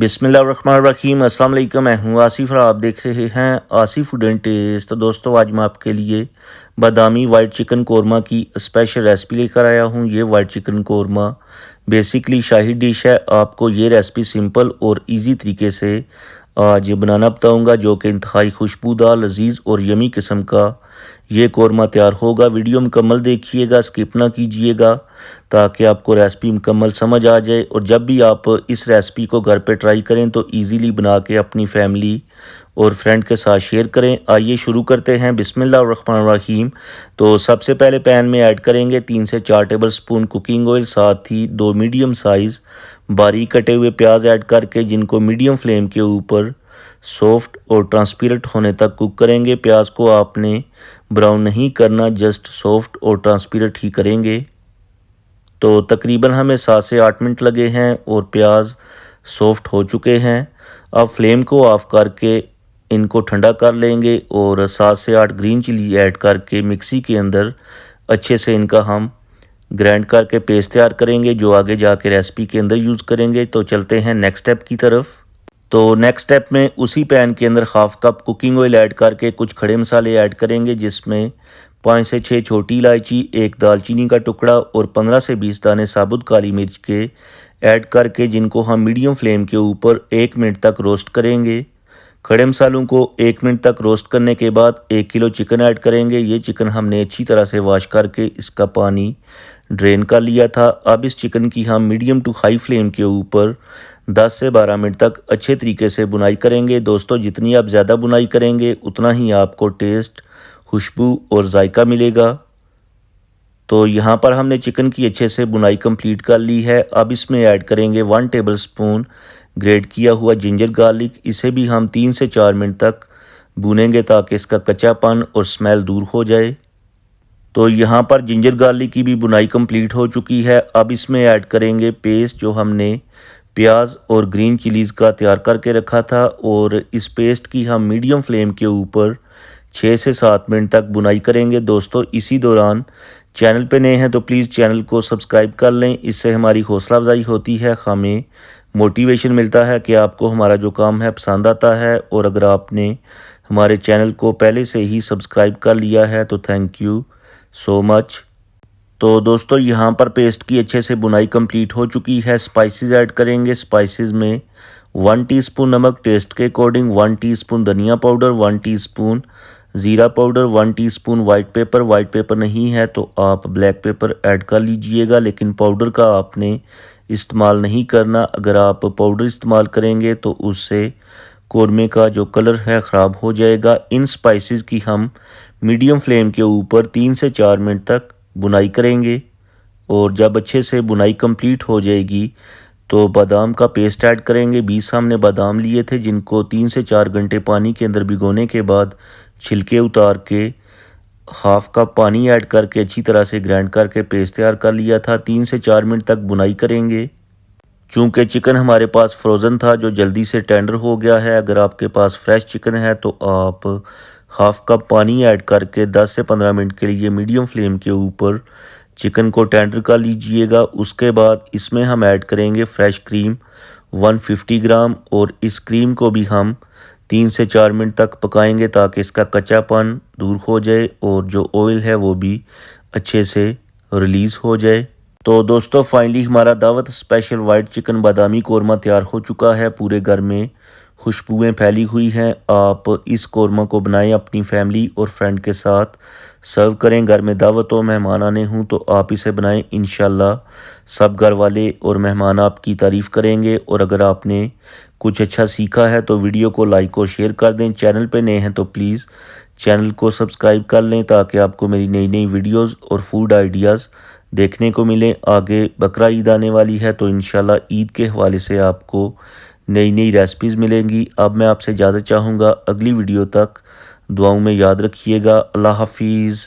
बिस्मिल्लाहिर्रहमानिर्रहीम। अस्सलाम वालेकुम। मैं हूँ आसिफ और आप देख रहे हैं आसिफ फूड एंड टेस्ट। तो दोस्तों आज मैं आपके लिए बादामी वाइट चिकन कोरमा की स्पेशल रेसिपी लेकर आया हूँ। ये वाइट चिकन कोरमा बेसिकली शाही डिश है। आपको ये रेसिपी सिंपल और इजी तरीके से आज बनाना बताऊँगा, जो कि इंतहाई खुशबूदार, लजीज और यमी किस्म का ये कोरमा तैयार होगा। वीडियो मुकम्मल देखिएगा, स्किप ना कीजिएगा, ताकि आपको रेसिपी मुकम्मल समझ आ जाए। और जब भी आप इस रेसिपी को घर पे ट्राई करें तो इजीली बना के अपनी फैमिली और फ्रेंड के साथ शेयर करें। आइए शुरू करते हैं। बिस्मिल्लाहिर्रहमानिर्रहीम। तो सबसे पहले पैन में ऐड करेंगे 3 से 4 टेबल स्पून कुकिंग ऑयल, साथ ही 2 मीडियम साइज़ बारीक कटे हुए प्याज ऐड करके जिनको मीडियम फ्लेम के ऊपर सॉफ्ट और ट्रांसपेरेंट होने तक कुक करेंगे। प्याज को आपने ब्राउन नहीं करना, जस्ट सॉफ्ट और ट्रांसपेरेंट ही करेंगे। तो तकरीबन हमें 7 से 8 मिनट लगे हैं और प्याज सॉफ्ट हो चुके हैं। अब फ्लेम को ऑफ करके इनको ठंडा कर लेंगे और 7 से 8 ग्रीन चिली ऐड करके मिक्सी के अंदर अच्छे से इनका हम ग्राइंड करके पेस्ट तैयार करेंगे, जो आगे जाके रेसिपी के अंदर यूज़ करेंगे। तो चलते हैं नेक्स्ट स्टेप की तरफ। तो नेक्स्ट स्टेप में उसी पैन के अंदर half cup cooking oil add करके कुछ खड़े मसाले ऐड करेंगे, जिसमें 5 से 6 छोटी इलायची, एक दालचीनी का टुकड़ा और 15 से 20 दाने साबुत काली मिर्च के ऐड करके जिनको हम मीडियम फ्लेम के ऊपर 1 मिनट तक रोस्ट करेंगे। खड़े मसालों को 1 मिनट तक रोस्ट करने के बाद 1 किलो चिकन ऐड करेंगे। ये चिकन हमने अच्छी तरह से वॉश करके इसका पानी ड्रेन कर लिया था। अब इस चिकन की हम मीडियम टू हाई फ्लेम के ऊपर 10 से 12 मिनट तक अच्छे तरीके से बुनाई करेंगे। दोस्तों जितनी आप ज़्यादा बुनाई करेंगे उतना ही आपको टेस्ट, खुशबू और जायका मिलेगा। तो यहाँ पर हमने चिकन की अच्छे से बुनाई कंप्लीट कर ली है। अब इसमें ऐड करेंगे 1 टेबल स्पून ग्रेट किया हुआ जिंजर गार्लिक। इसे भी हम 3 से 4 मिनट तक भूनेंगे ताकि इसका कच्चापन और स्मेल दूर हो जाए। तो यहाँ पर जिंजर गार्लिक की भी बुनाई कंप्लीट हो चुकी है। अब इसमें ऐड करेंगे पेस्ट जो हमने प्याज और ग्रीन चिलीज़ का तैयार करके रखा था, और इस पेस्ट की हम मीडियम फ्लेम के ऊपर 6 से 7 मिनट तक बुनाई करेंगे। दोस्तों इसी दौरान चैनल पे नए हैं तो प्लीज़ चैनल को सब्सक्राइब कर लें। इससे हमारी हौसला अफजाई होती है, हमें मोटिवेशन मिलता है कि आपको हमारा जो काम है पसंद आता है। और अगर आपने हमारे चैनल को पहले से ही सब्सक्राइब कर लिया है तो थैंक यू सो मच। तो दोस्तों यहाँ पर पेस्ट की अच्छे से बुनाई कंप्लीट हो चुकी है। स्पाइसेस ऐड करेंगे। स्पाइसेस में 1 टीस्पून नमक टेस्ट के अकॉर्डिंग, 1 टीस्पून धनिया पाउडर, 1 टीस्पून ज़ीरा powder, 1 teaspoon white paper. White paper नहीं है तो आप ब्लैक पेपर ऐड कर लीजिएगा, लेकिन पाउडर का आपने इस्तेमाल नहीं करना। अगर आप पाउडर इस्तेमाल करेंगे तो उससे कोरमे का जो कलर है ख़राब हो जाएगा। इन स्पाइसेस की हम मीडियम फ्लेम के ऊपर 3 से 4 मिनट तक बुनाई करेंगे। और जब अच्छे से बुनाई कंप्लीट हो जाएगी तो बादाम का पेस्ट ऐड करेंगे। 20 हमने बादाम लिए थे जिनको 3 से 4 घंटे पानी के अंदर भिगोने के बाद छिलके उतार के हाफ कप पानी ऐड करके अच्छी तरह से ग्राइंड करके पेस्ट तैयार कर लिया था। 3 से 4 मिनट तक बुनाई करेंगे। चूँकि चिकन हमारे पास फ्रोज़न था जो जल्दी से टेंडर हो गया है, अगर आपके पास फ्रेश चिकन है तो आप हाफ कप पानी ऐड करके 10 से 15 मिनट के लिए मीडियम फ्लेम के ऊपर चिकन को टेंडर कर लीजिएगा। उसके बाद इसमें हम ऐड करेंगे फ्रेश क्रीम 150 ग्राम, और इस क्रीम को भी हम 3 से 4 मिनट तक पकाएंगे ताकि इसका कच्चापन दूर हो जाए और जो ऑयल है वो भी अच्छे से रिलीज़ हो जाए। तो दोस्तों फाइनली हमारा दावत स्पेशल वाइट चिकन बादामी कोरमा तैयार हो चुका है। पूरे घर में खुशबुएं फैली हुई हैं। आप इस कोरमा को बनाएं, अपनी फैमिली और फ्रेंड के साथ सर्व करें। घर में दावत हो, मेहमान आने हों तो आप इसे बनाएं। इंशाल्लाह सब घर वाले और मेहमान आपकी तारीफ़ करेंगे। और अगर आपने कुछ अच्छा सीखा है तो वीडियो को लाइक और शेयर कर दें। चैनल पे नए हैं तो प्लीज़ चैनल को सब्सक्राइब कर लें ताकि आपको मेरी नई नई वीडियोज़ और फूड आइडियाज़ देखने को मिले। आगे बकरा ईद आने वाली है तो इंशाल्लाह ईद के हवाले से आपको नई नई रेसिपीज़ मिलेंगी। अब मैं आपसे इजाज़त चाहूँगा, अगली वीडियो तक दुआओं में याद रखिएगा। अल्लाह हाफिज़।